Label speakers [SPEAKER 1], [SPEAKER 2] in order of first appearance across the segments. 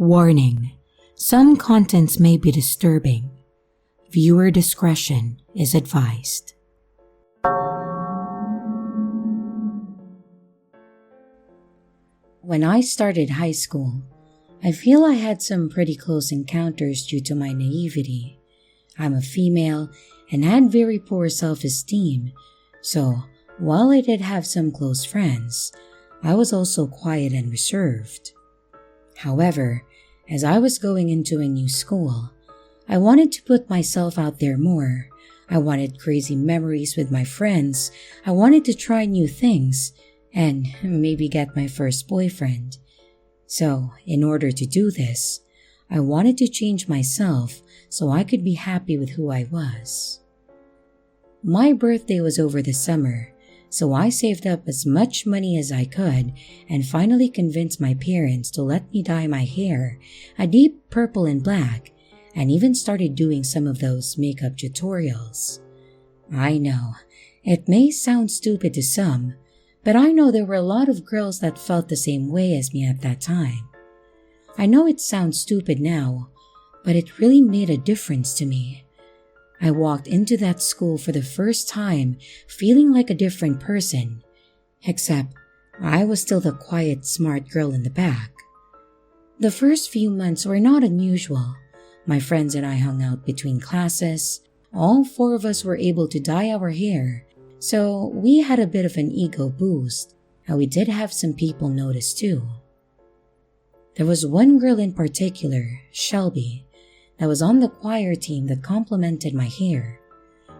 [SPEAKER 1] Warning: some contents may be disturbing. Viewer discretion is advised. When I started high school, I feel I had some pretty close encounters due to my naivety. I'm a female and had very poor self-esteem, so while I did have some close friends, I was also quiet and reserved. However, as I was going into a new school, I wanted to put myself out there more. I wanted crazy memories with my friends. I wanted to try new things and maybe get my first boyfriend. So, in order to do this, I wanted to change myself so I could be happy with who I was. My birthday was over the summer, so I saved up as much money as I could and finally convinced my parents to let me dye my hair a deep purple and black, and even started doing some of those makeup tutorials. I know, it may sound stupid to some, but I know there were a lot of girls that felt the same way as me at that time. I know it sounds stupid now, but it really made a difference to me. I walked into that school for the first time feeling like a different person, except I was still the quiet, smart girl in the back. The first few months were not unusual. My friends and I hung out between classes. All four of us were able to dye our hair, so we had a bit of an ego boost, and we did have some people notice too. There was one girl in particular, Shelby, that was on the choir team that complimented my hair,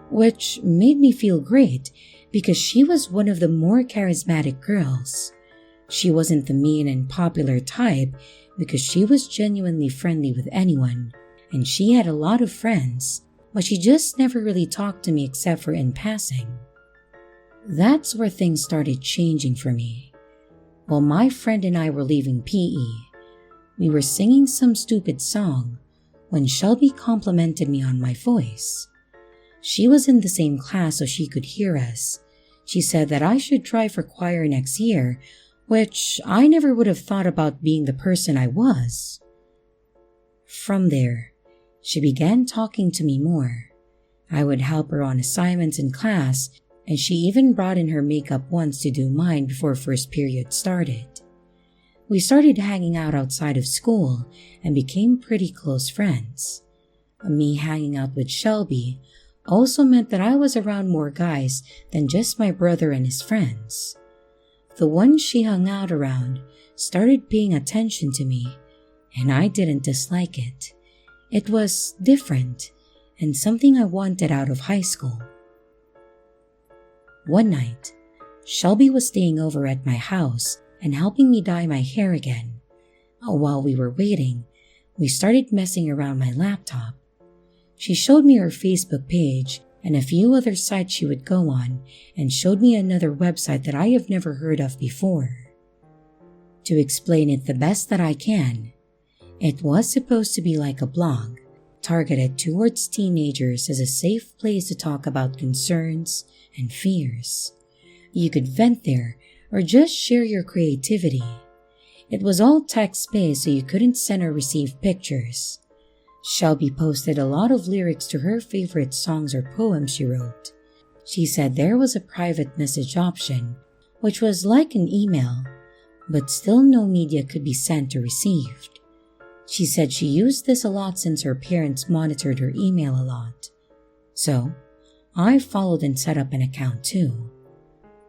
[SPEAKER 1] which made me feel great because she was one of the more charismatic girls. She wasn't the mean and popular type because she was genuinely friendly with anyone, and she had a lot of friends, but she just never really talked to me except for in passing. That's where things started changing for me. While my friend and I were leaving PE, we were singing some stupid song when Shelby complimented me on my voice. She was in the same class so she could hear us. She said that I should try for choir next year, which I never would have thought about being the person I was. From there, she began talking to me more. I would help her on assignments in class, and she even brought in her makeup once to do mine before first period started. We started hanging out outside of school and became pretty close friends. Me hanging out with Shelby also meant that I was around more guys than just my brother and his friends. The ones she hung out around started paying attention to me, and I didn't dislike it. It was different and something I wanted out of high school. One night, Shelby was staying over at my house and helping me dye my hair again. While we were waiting, we started messing around my laptop. She showed me her Facebook page and a few other sites she would go on, and showed me another website that I have never heard of before. To explain it the best that I can, it was supposed to be like a blog, targeted towards teenagers as a safe place to talk about concerns and fears. You could vent there or just share your creativity. It was all text-based, so you couldn't send or receive pictures. Shelby posted a lot of lyrics to her favorite songs or poems she wrote. She said there was a private message option, which was like an email, but still no media could be sent or received. She said she used this a lot since her parents monitored her email a lot. So, I followed and set up an account too.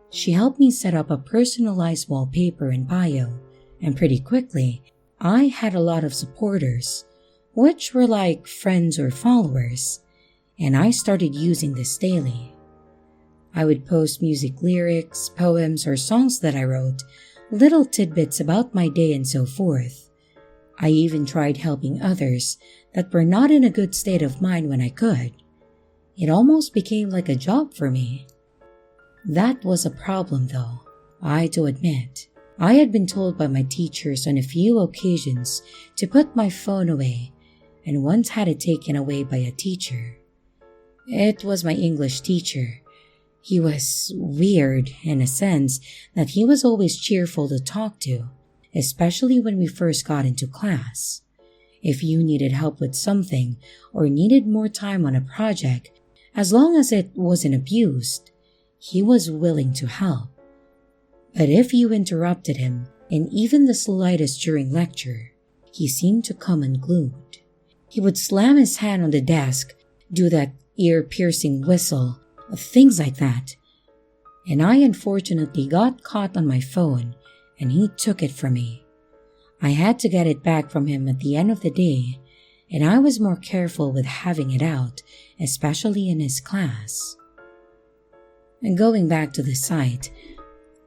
[SPEAKER 1] She helped me set up a personalized wallpaper and bio, and pretty quickly, I had a lot of supporters, which were like friends or followers, and I started using this daily. I would post music lyrics, poems, or songs that I wrote, little tidbits about my day and so forth. I even tried helping others that were not in a good state of mind when I could. It almost became like a job for me. That was a problem though, I do admit. I had been told by my teachers on a few occasions to put my phone away, and once had it taken away by a teacher. It was my English teacher. He was weird in a sense that he was always cheerful to talk to, especially when we first got into class. If you needed help with something or needed more time on a project, as long as it wasn't abused, he was willing to help. But if you interrupted him, in even the slightest during lecture, he seemed to come unglued. He would slam his hand on the desk, do that ear-piercing whistle, things like that. And I unfortunately got caught on my phone and he took it from me. I had to get it back from him at the end of the day, and I was more careful with having it out, especially in his class. And going back to the site,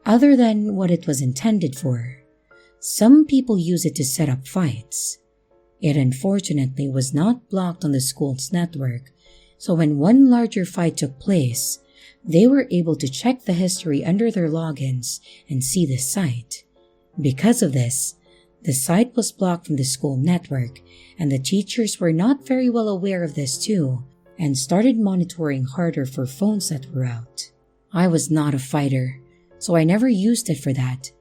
[SPEAKER 1] other than what it was intended for, some people use it to set up fights. It unfortunately was not blocked on the school's network, so when one larger fight took place, they were able to check the history under their logins and see the site. Because of this, the site was blocked from the school network, and the teachers were not very well aware of this too, and started monitoring harder for phones that were out. I was not a fighter, so I never used it for that,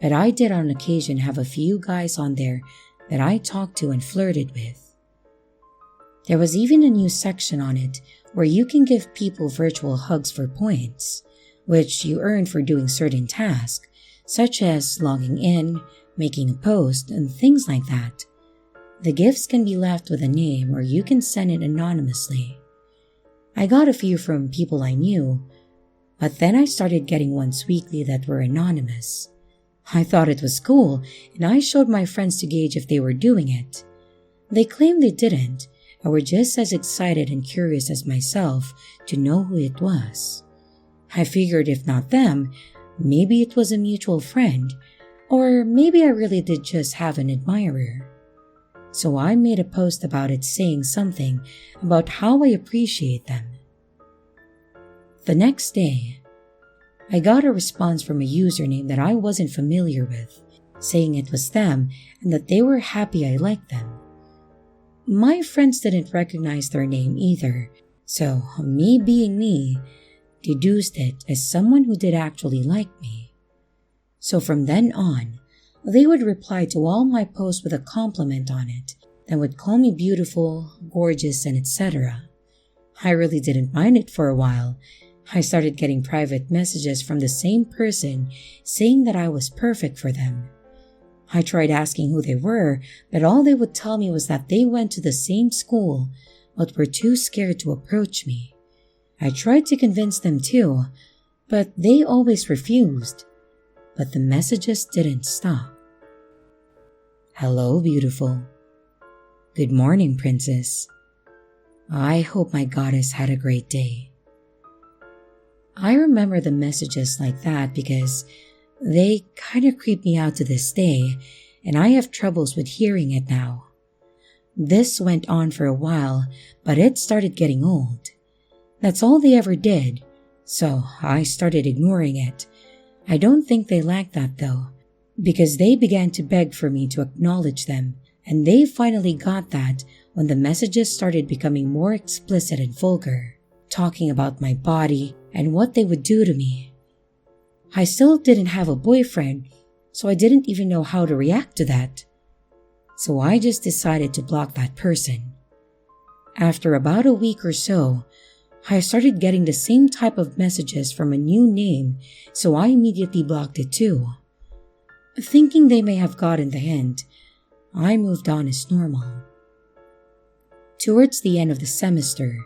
[SPEAKER 1] but I did on occasion have a few guys on there that I talked to and flirted with. There was even a new section on it where you can give people virtual hugs for points, which you earn for doing certain tasks, such as logging in, making a post, and things like that. The gifts can be left with a name or you can send it anonymously. I got a few from people I knew, but then I started getting ones weekly that were anonymous. I thought it was cool, and I showed my friends to gauge if they were doing it. They claimed they didn't, and were just as excited and curious as myself to know who it was. I figured if not them, maybe it was a mutual friend, or maybe I really did just have an admirer. So I made a post about it saying something about how I appreciate them. The next day, I got a response from a username that I wasn't familiar with, saying it was them and that they were happy I liked them. My friends didn't recognize their name either, so me being me, deduced it as someone who did actually like me. So from then on, they would reply to all my posts with a compliment on it, then would call me beautiful, gorgeous, and etc. I really didn't mind it for a while. I started getting private messages from the same person saying that I was perfect for them. I tried asking who they were, but all they would tell me was that they went to the same school but were too scared to approach me. I tried to convince them too, but they always refused. But the messages didn't stop. Hello, beautiful. Good morning, princess. I hope my goddess had a great day. I remember the messages like that because they kind of creep me out to this day, and I have troubles with hearing it now. This went on for a while, but it started getting old. That's all they ever did, so I started ignoring it. I don't think they liked that though, because they began to beg for me to acknowledge them, and they finally got that when the messages started becoming more explicit and vulgar, talking about my body and what they would do to me. I still didn't have a boyfriend, so I didn't even know how to react to that. So I just decided to block that person. After about a week or so, I started getting the same type of messages from a new name, so I immediately blocked it too. Thinking they may have gotten the hint, I moved on as normal. Towards the end of the semester,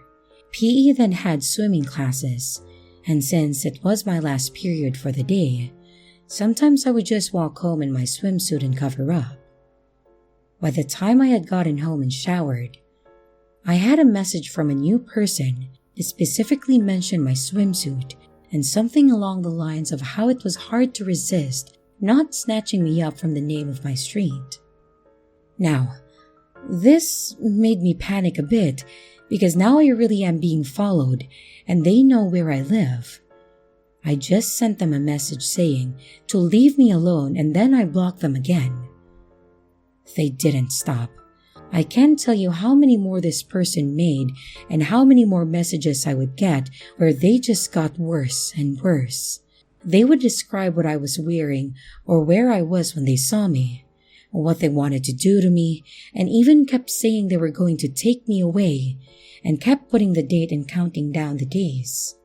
[SPEAKER 1] PE then had swimming classes, and since it was my last period for the day, sometimes I would just walk home in my swimsuit and cover up. By the time I had gotten home and showered, I had a message from a new person that specifically mentioned my swimsuit and something along the lines of how it was hard to resist not snatching me up from the name of my street. Now, this made me panic a bit because now I really am being followed and they know where I live. I just sent them a message saying to leave me alone, and then I blocked them again. They didn't stop. I can't tell you how many more this person made and how many more messages I would get where they just got worse and worse. They would describe what I was wearing or where I was when they saw me, what they wanted to do to me, and even kept saying they were going to take me away, and kept putting the date and counting down the days.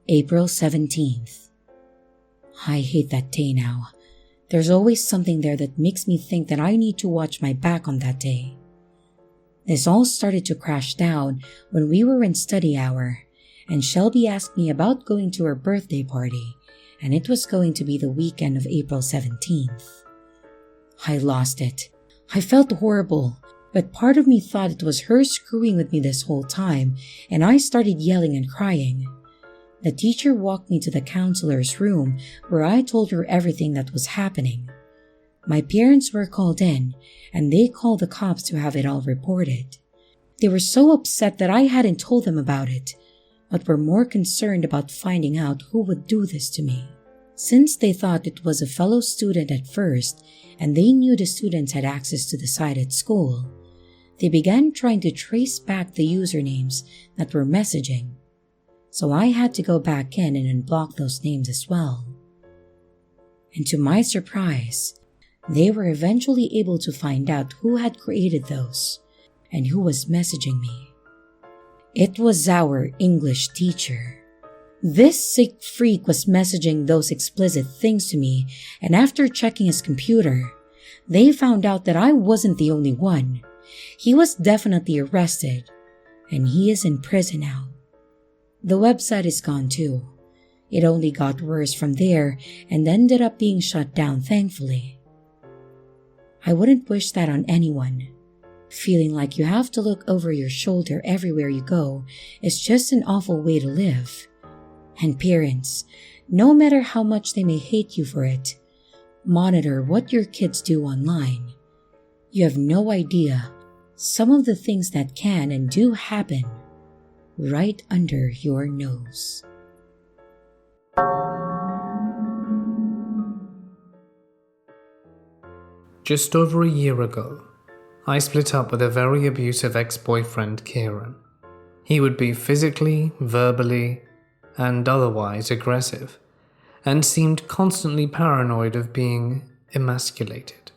[SPEAKER 1] April 17th. I hate that day now. There's always something there that makes me think that I need to watch my back on that day. This all started to crash down when we were in study hour, and Shelby asked me about going to her birthday party, and it was going to be the weekend of April 17th. I lost it. I felt horrible, but part of me thought it was her screwing with me this whole time, and I started yelling and crying. The teacher walked me to the counselor's room where I told her everything that was happening. My parents were called in, and they called the cops to have it all reported. They were so upset that I hadn't told them about it, but were more concerned about finding out who would do this to me. Since they thought it was a fellow student at first, and they knew the students had access to the site at school, they began trying to trace back the usernames that were messaging. So I had to go back in and unblock those names as well. And to my surprise, they were eventually able to find out who had created those and who was messaging me. It was our English teacher. This sick freak was messaging those explicit things to me, and after checking his computer, they found out that I wasn't the only one. He was definitely arrested, and he is in prison now. The website is gone too. It only got worse from there and ended up being shut down, thankfully. I wouldn't wish that on anyone. Feeling like you have to look over your shoulder everywhere you go is just an awful way to live. And parents, no matter how much they may hate you for it, monitor what your kids do online. You have no idea some of the things that can and do happen right under your nose.
[SPEAKER 2] Just over a year ago, I split up with a very abusive ex-boyfriend, Kieran. He would be physically, verbally, and otherwise aggressive, and seemed constantly paranoid of being emasculated.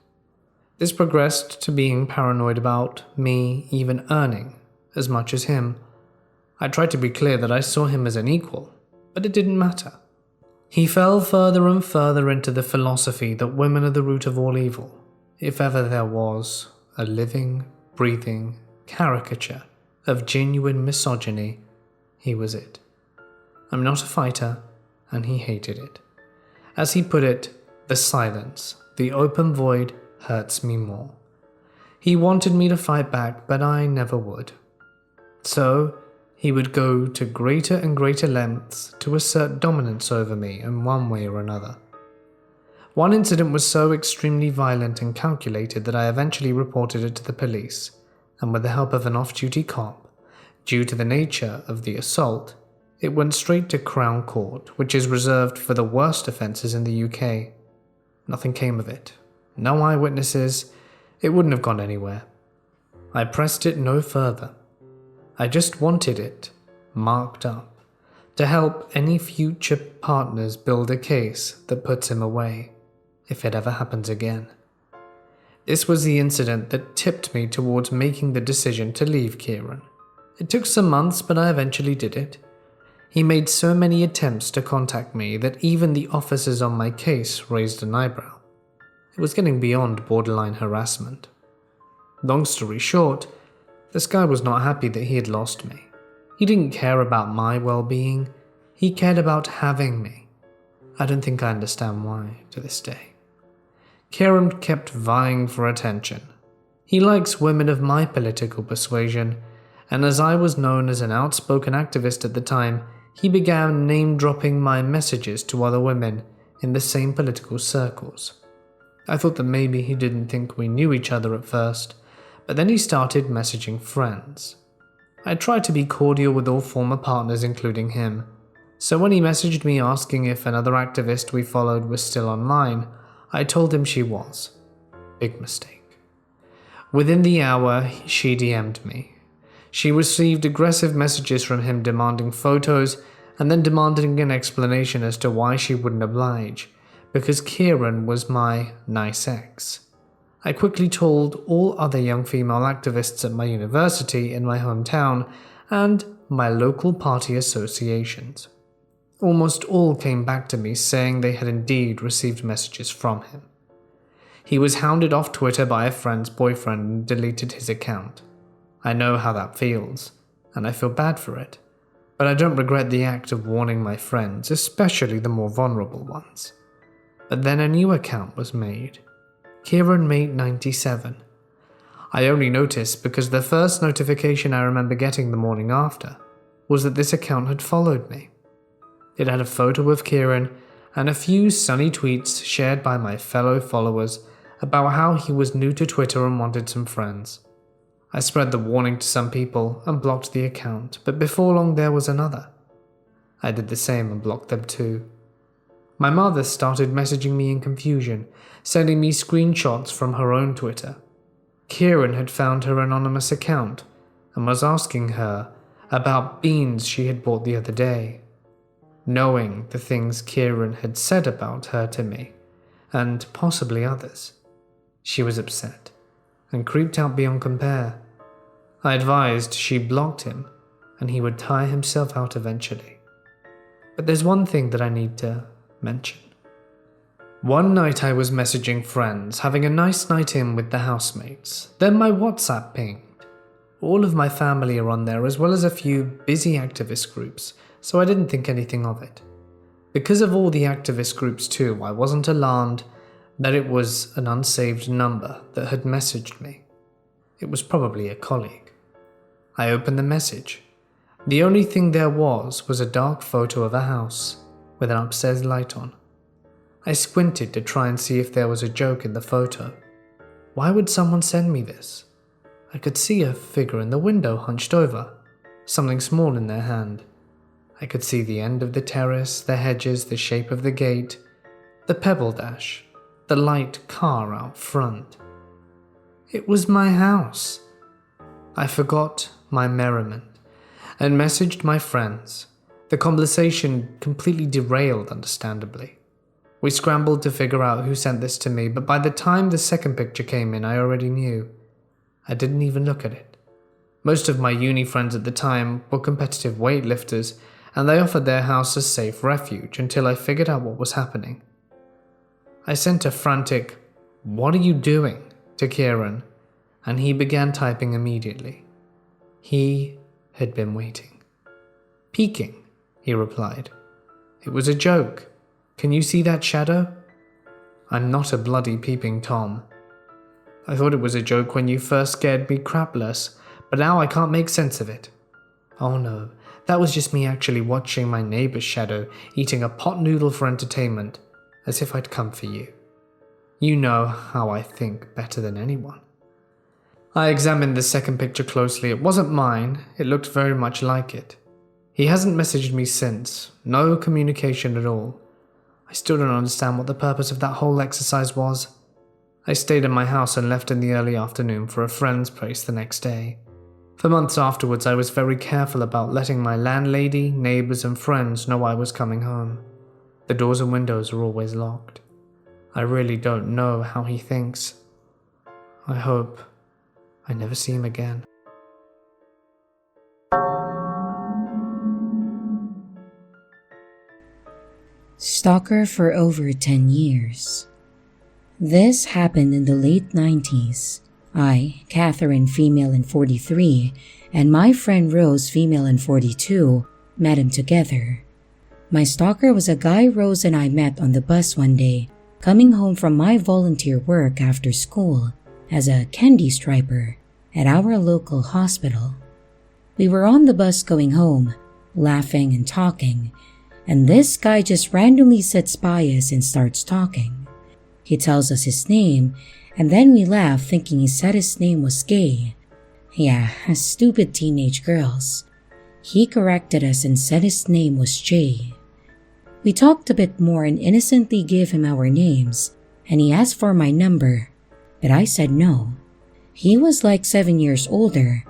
[SPEAKER 2] This progressed to being paranoid about me even earning as much as him. I tried to be clear that I saw him as an equal, but it didn't matter. He fell further and further into the philosophy that women are the root of all evil. If ever there was a living, breathing caricature of genuine misogyny, he was it. I'm not a fighter, and he hated it. As he put it, the silence, the open void, hurts me more. He wanted me to fight back, but I never would. So, he would go to greater and greater lengths to assert dominance over me in one way or another. One incident was so extremely violent and calculated that I eventually reported it to the police, and with the help of an off-duty cop, due to the nature of the assault, it went straight to Crown Court, which is reserved for the worst offences in the UK. Nothing came of it. No eyewitnesses. It wouldn't have gone anywhere. I pressed it no further. I just wanted it marked up to help any future partners build a case that puts him away, if it ever happens again. This was the incident that tipped me towards making the decision to leave Kieran. It took some months, but I eventually did it. He made so many attempts to contact me that even the officers on my case raised an eyebrow. It was getting beyond borderline harassment. Long story short, this guy was not happy that he had lost me. He didn't care about my well-being. He cared about having me. I don't think I understand why to this day. Kieran kept vying for attention. He likes women of my political persuasion, and as I was known as an outspoken activist at the time, he began name-dropping my messages to other women in the same political circles. I thought that maybe he didn't think we knew each other at first, but then he started messaging friends. I tried to be cordial with all former partners, including him, so when he messaged me asking if another activist we followed was still online, I told him she was. Big mistake. Within the hour, she DM'd me. She received aggressive messages from him demanding photos and then demanding an explanation as to why she wouldn't oblige, because Kieran was my nice ex. I quickly told all other young female activists at my university in my hometown and my local party associations. Almost all came back to me saying they had indeed received messages from him. He was hounded off Twitter by a friend's boyfriend and deleted his account. I know how that feels, and I feel bad for it, but I don't regret the act of warning my friends, especially the more vulnerable ones. But then a new account was made. KieranMate97. I only noticed because the first notification I remember getting the morning after was that this account had followed me. It had a photo of Kieran and a few sunny tweets shared by my fellow followers about how he was new to Twitter and wanted some friends. I spread the warning to some people and blocked the account, but before long there was another. I did the same and blocked them too. My mother started messaging me in confusion, sending me screenshots from her own Twitter. Kieran had found her anonymous account and was asking her about beans she had bought the other day. Knowing the things Kieran had said about her to me, and possibly others, she was upset and creeped out beyond compare. I advised she blocked him and he would tire himself out eventually. But there's one thing that I need to mention. One night I was messaging friends, having a nice night in with the housemates. Then my WhatsApp pinged. All of my family are on there, as well as a few busy activist groups, so I didn't think anything of it. Because of all the activist groups too, I wasn't alarmed that it was an unsaved number that had messaged me. It was probably a colleague. I opened the message. The only thing there was a dark photo of a house with an upstairs light on. I squinted to try and see if there was a joke in the photo. Why would someone send me this? I could see a figure in the window hunched over, something small in their hand. I could see the end of the terrace, the hedges, the shape of the gate, the pebble dash, the light car out front. It was my house. I forgot my merriment and messaged my friends. The conversation completely derailed, understandably. We scrambled to figure out who sent this to me, but by the time the second picture came in, I already knew. I didn't even look at it. Most of my uni friends at the time were competitive weightlifters, and they offered their house a safe refuge until I figured out what was happening. I sent a frantic, "What are you doing?" to Kieran, and he began typing immediately. He had been waiting. "Peeking," he replied. "It was a joke. Can you see that shadow? I'm not a bloody peeping Tom. I thought it was a joke when you first scared me crapless, but now I can't make sense of it. Oh no, that was just me actually watching my neighbor's shadow eating a pot noodle for entertainment, as if I'd come for you. You know how I think better than anyone." I examined the second picture closely. It wasn't mine. It looked very much like it. He hasn't messaged me since. No communication at all. I still don't understand what the purpose of that whole exercise was. I stayed in my house and left in the early afternoon for a friend's place the next day. For months afterwards, I was very careful about letting my landlady, neighbors, and friends know I was coming home. The doors and windows are always locked. I really don't know how he thinks. I hope I never see him again.
[SPEAKER 1] Stalker for over 10 years. This happened in the late 90s. I, Catherine, female and 43, and my friend Rose, female and 42, met him together. My stalker was a guy Rose and I met on the bus one day, coming home from my volunteer work after school as a candy striper at our local hospital. We were on the bus going home, laughing and talking, and this guy just randomly sits by us and starts talking. He tells us his name, and then we laugh thinking he said his name was Gay. Yeah, stupid teenage girls. He corrected us and said his name was Jay. We talked a bit more and innocently gave him our names, and he asked for my number, but I said no. He was like 7 years older,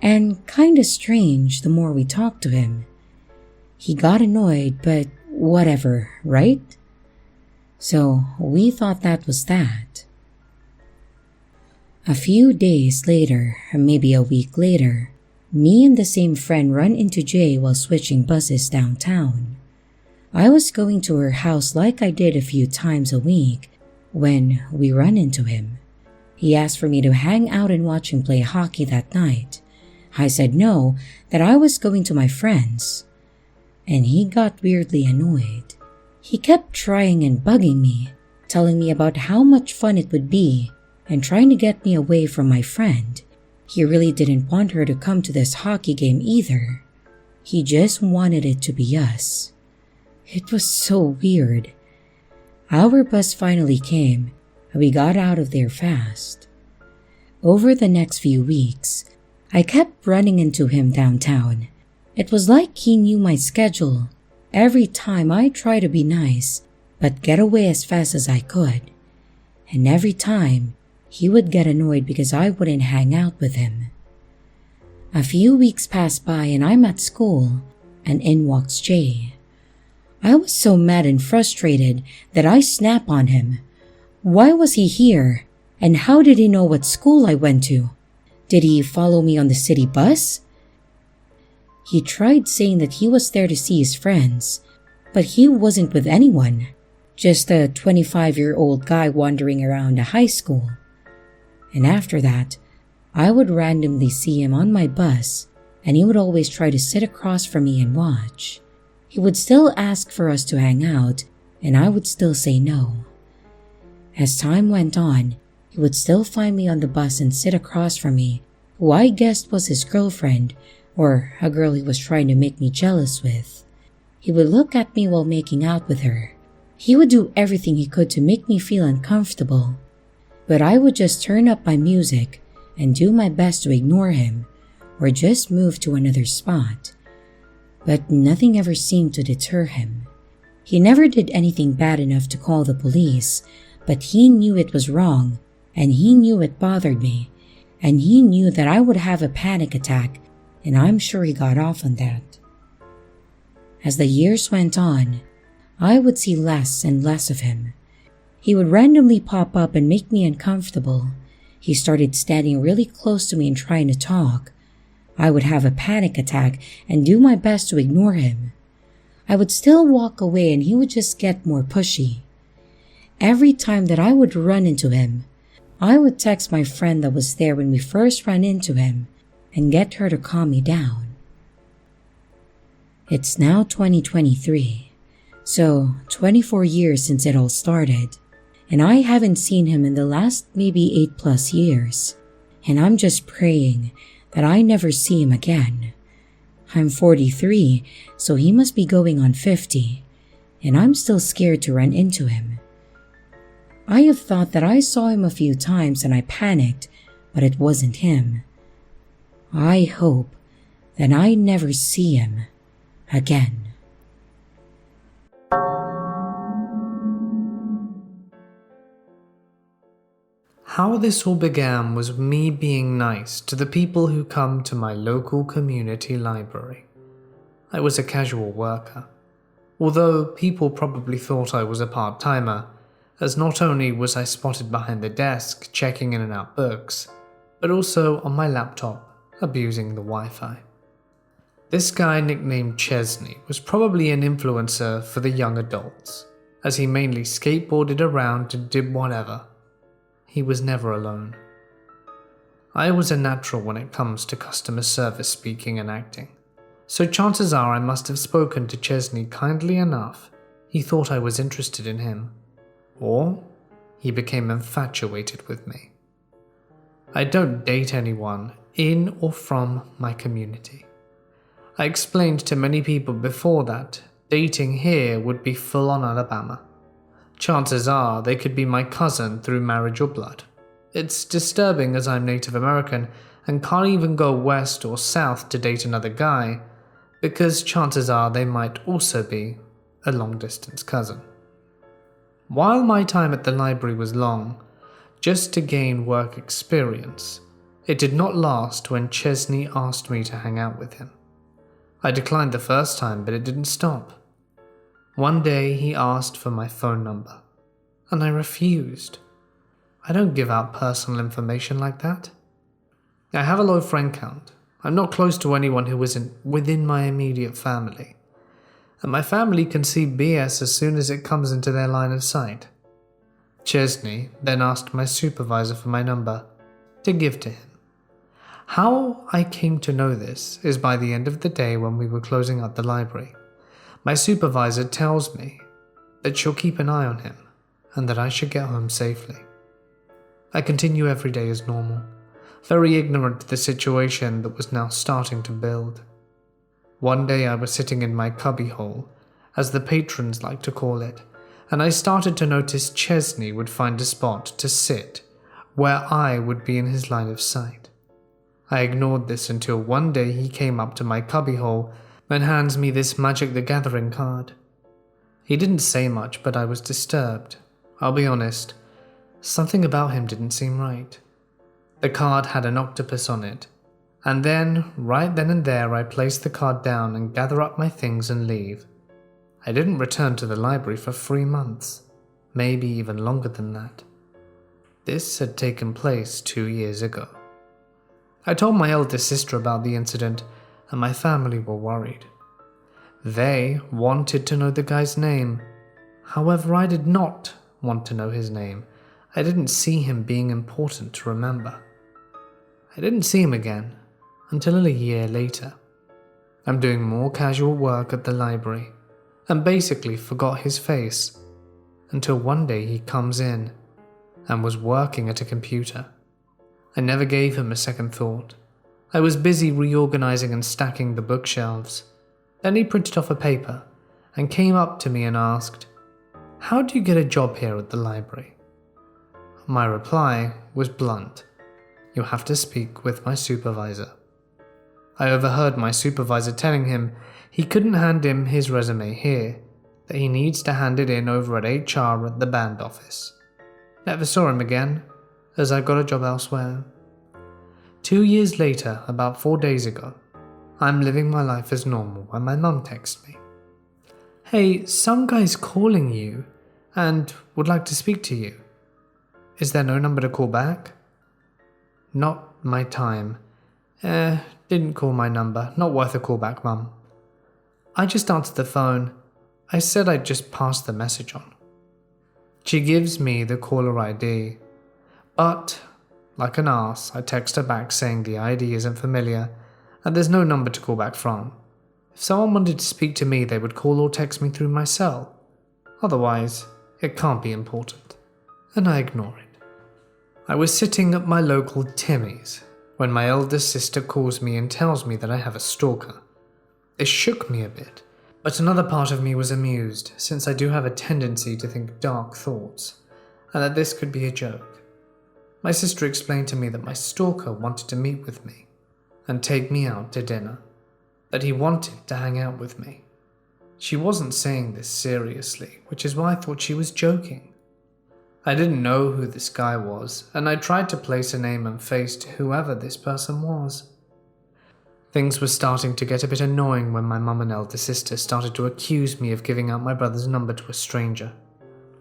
[SPEAKER 1] and kinda strange the more we talked to him. He got annoyed, but whatever, right? So we thought that was that. A few days later, or maybe a week later, me and the same friend run into Jay while switching buses downtown. I was going to her house like I did a few times a week when we run into him. He asked for me to hang out and watch him play hockey that night. I said no, that I was going to my friends. And he got weirdly annoyed. He kept trying and bugging me, telling me about how much fun it would be and trying to get me away from my friend. He really didn't want her to come to this hockey game either. He just wanted it to be us. It was so weird. Our bus finally came, and we got out of there fast. Over the next few weeks, I kept running into him downtown. It was like he knew my schedule. Every time I tried to be nice, but get away as fast as I could. And every time, he would get annoyed because I wouldn't hang out with him. A few weeks passed by and I'm at school, and in walks Jay. I was so mad and frustrated that I snapped on him. Why was he here? And how did he know what school I went to? Did he follow me on the city bus? He tried saying that he was there to see his friends, but he wasn't with anyone. Just a 25-year-old guy wandering around a high school. And after that, I would randomly see him on my bus, and he would always try to sit across from me and watch. He would still ask for us to hang out, and I would still say no. As time went on, he would still find me on the bus and sit across from me, who I guessed was his girlfriend, or a girl he was trying to make me jealous with. He would look at me while making out with her. He would do everything he could to make me feel uncomfortable. But I would just turn up my music and do my best to ignore him, or just move to another spot. But nothing ever seemed to deter him. He never did anything bad enough to call the police, but he knew it was wrong, and he knew it bothered me, and he knew that I would have a panic attack, and I'm sure he got off on that. As the years went on, I would see less and less of him. He would randomly pop up and make me uncomfortable. He started standing really close to me and trying to talk. I would have a panic attack and do my best to ignore him. I would still walk away and he would just get more pushy. Every time that I would run into him, I would text my friend that was there when we first ran into him and get her to calm me down. It's now 2023, so 24 years since it all started, and I haven't seen him in the last maybe 8+ years, and I'm just praying that I never see him again. I'm 43, so he must be going on 50, and I'm still scared to run into him. I have thought that I saw him a few times and I panicked, but it wasn't him. I hope that I never see him again.
[SPEAKER 2] How this all began was me being nice to the people who come to my local community library. I was a casual worker, although people probably thought I was a part-timer, as not only was I spotted behind the desk checking in and out books, but also on my laptop abusing the Wi-Fi. This guy nicknamed Chesney was probably an influencer for the young adults, as he mainly skateboarded around and did whatever. He was never alone. I was a natural when it comes to customer service speaking and acting, so chances are I must have spoken to Chesney kindly enough he thought I was interested in him, or he became infatuated with me. I don't date anyone in or from my community. I explained to many people before that dating here would be full on Alabama. Chances are they could be my cousin through marriage or blood. It's disturbing as I'm Native American and can't even go west or south to date another guy, because chances are they might also be a long-distance cousin. While my time at the library was long, just to gain work experience, it did not last when Chesney asked me to hang out with him. I declined the first time, but it didn't stop. One day he asked for my phone number, and I refused. I don't give out personal information like that. I have a low friend count. I'm not close to anyone who isn't within my immediate family. And my family can see BS as soon as it comes into their line of sight. Chesney then asked my supervisor for my number to give to him. How I came to know this is by the end of the day when we were closing up the library. My supervisor tells me that she'll keep an eye on him and that I should get home safely. I continue every day as normal, very ignorant of the situation that was now starting to build. One day I was sitting in my cubbyhole, as the patrons like to call it, and I started to notice Chesney would find a spot to sit where I would be in his line of sight. I ignored this until one day he came up to my cubbyhole and hands me this Magic the Gathering card. He didn't say much, but I was disturbed. I'll be honest, something about him didn't seem right. The card had an octopus on it, and then, right then and there, I placed the card down and gather up my things and leave. I didn't return to the library for 3 months, maybe even longer than that. This had taken place 2 years ago. I told my eldest sister about the incident, and my family were worried. They wanted to know the guy's name. However, I did not want to know his name. I didn't see him being important to remember. I didn't see him again until a year later. I'm doing more casual work at the library and basically forgot his face until one day he comes in and was working at a computer. I never gave him a second thought. I was busy reorganizing and stacking the bookshelves. Then he printed off a paper and came up to me and asked, "How do you get a job here at the library?" My reply was blunt. "You'll have to speak with my supervisor." I overheard my supervisor telling him he couldn't hand him his resume here, that he needs to hand it in over at HR at the band office. Never saw him again, as I got a job elsewhere. 2 years later, about 4 days ago, I'm living my life as normal when my mum texts me. "Hey, some guy's calling you and would like to speak to you. Is there no number to call back?" "Not my time. Didn't call my number. Not worth a call back, Mum." I just answered the phone. I said I'd just pass the message on. She gives me the caller ID. But, like an arse, I text her back saying the ID isn't familiar and there's no number to call back from. If someone wanted to speak to me, they would call or text me through my cell. Otherwise, it can't be important. And I ignore it. I was sitting at my local Timmy's when my eldest sister calls me and tells me that I have a stalker. It shook me a bit, but another part of me was amused, since I do have a tendency to think dark thoughts, and that this could be a joke. My sister explained to me that my stalker wanted to meet with me and take me out to dinner, that he wanted to hang out with me. She wasn't saying this seriously, which is why I thought she was joking. I didn't know who this guy was, and I tried to place a name and face to whoever this person was. Things were starting to get a bit annoying when my mum and elder sister started to accuse me of giving out my brother's number to a stranger.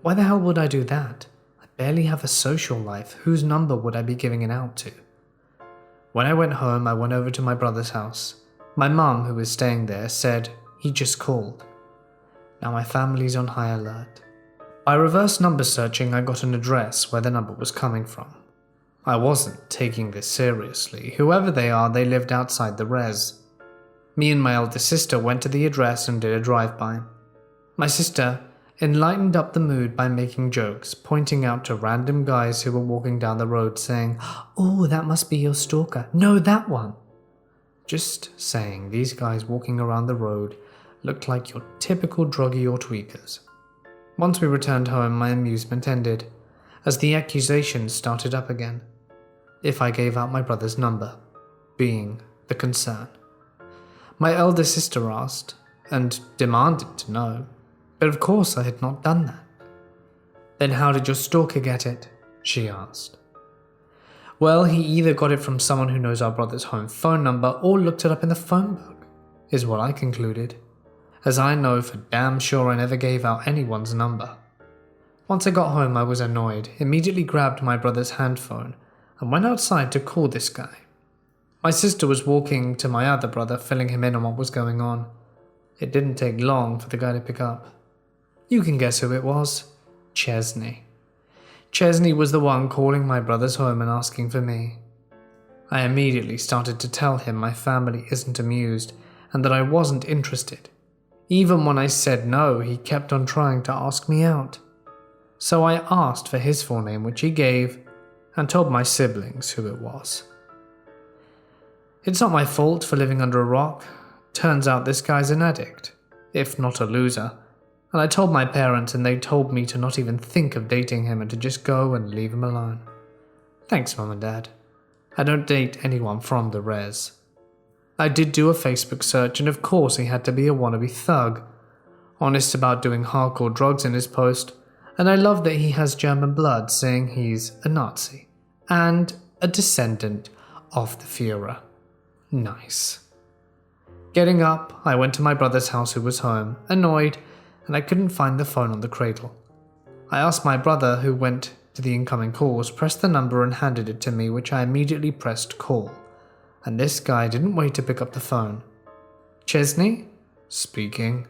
[SPEAKER 2] Why the hell would I do that? I barely have a social life. Whose number would I be giving it out to? When I went home, I went over to my brother's house. My mum, who was staying there, said he just called. Now my family's on high alert. By reverse number searching, I got an address where the number was coming from. I wasn't taking this seriously. Whoever they are, they lived outside the res. Me and my elder sister went to the address and did a drive-by. My sister enlightened up the mood by making jokes, pointing out to random guys who were walking down the road saying, "Oh, that must be your stalker. No, that one." Just saying, these guys walking around the road looked like your typical druggie or tweakers. Once we returned home, my amusement ended, as the accusations started up again. If I gave out my brother's number, being the concern. My elder sister asked, and demanded to know, but of course I had not done that. "Then how did your stalker get it?" she asked. "Well, he either got it from someone who knows our brother's home phone number or looked it up in the phone book," is what I concluded, as I know for damn sure I never gave out anyone's number. Once I got home, I was annoyed, immediately grabbed my brother's handphone and went outside to call this guy. My sister was walking to my other brother, filling him in on what was going on. It didn't take long for the guy to pick up. You can guess who it was. Chesney. Chesney was the one calling my brother's home and asking for me. I immediately started to tell him my family isn't amused and that I wasn't interested. Even when I said no, he kept on trying to ask me out. So I asked for his full name, which he gave, and told my siblings who it was. It's not my fault for living under a rock. Turns out this guy's an addict, if not a loser. And I told my parents and they told me to not even think of dating him and to just go and leave him alone. Thanks, Mum and Dad. I don't date anyone from the res. I did do a Facebook search and of course he had to be a wannabe thug. Honest about doing hardcore drugs in his post. And I love that he has German blood, saying he's a Nazi and a descendant of the Führer. Nice. Getting up, I went to my brother's house who was home, annoyed, and I couldn't find the phone on the cradle. I asked my brother, who went to the incoming calls, pressed the number and handed it to me, which I immediately pressed call. And this guy didn't wait to pick up the phone. Chesney? Speaking.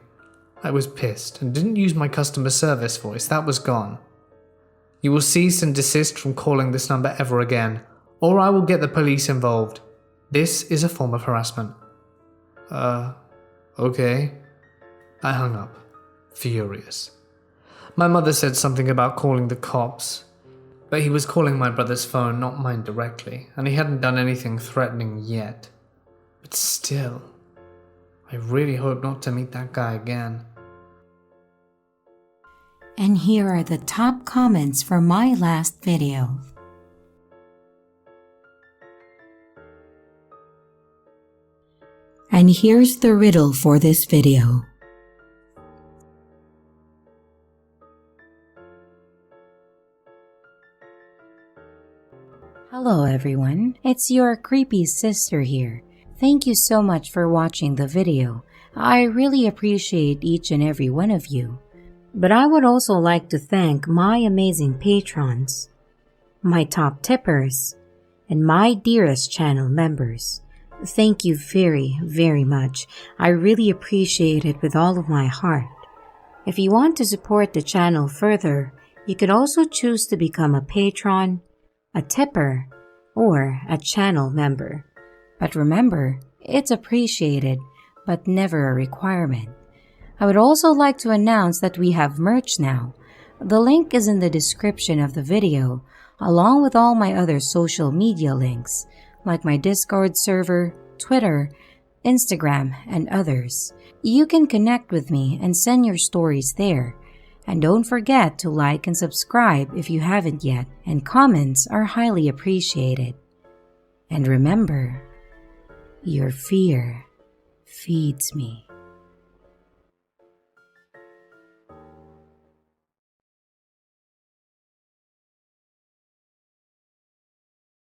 [SPEAKER 2] I was pissed and didn't use my customer service voice, that was gone. You will cease and desist from calling this number ever again, or I will get the police involved. This is a form of harassment. Okay. I hung up, furious. My mother said something about calling the cops, but he was calling my brother's phone, not mine directly, and he hadn't done anything threatening yet. But still, I really hope not to meet that guy again.
[SPEAKER 1] And here are the top comments for my last video. And here's the riddle for this video. Hello everyone, it's your creepy sister here. Thank you so much for watching the video. I really appreciate each and every one of you. But I would also like to thank my amazing patrons, my top tippers, and my dearest channel members. Thank you very, very much. I really appreciate it with all of my heart. If you want to support the channel further, you could also choose to become a patron, a tipper, or a channel member. But remember, it's appreciated, but never a requirement. I would also like to announce that we have merch now. The link is in the description of the video, along with all my other social media links, like my Discord server, Twitter, Instagram, and others. You can connect with me and send your stories there. And don't forget to like and subscribe if you haven't yet, and comments are highly appreciated. And remember, your fear feeds me.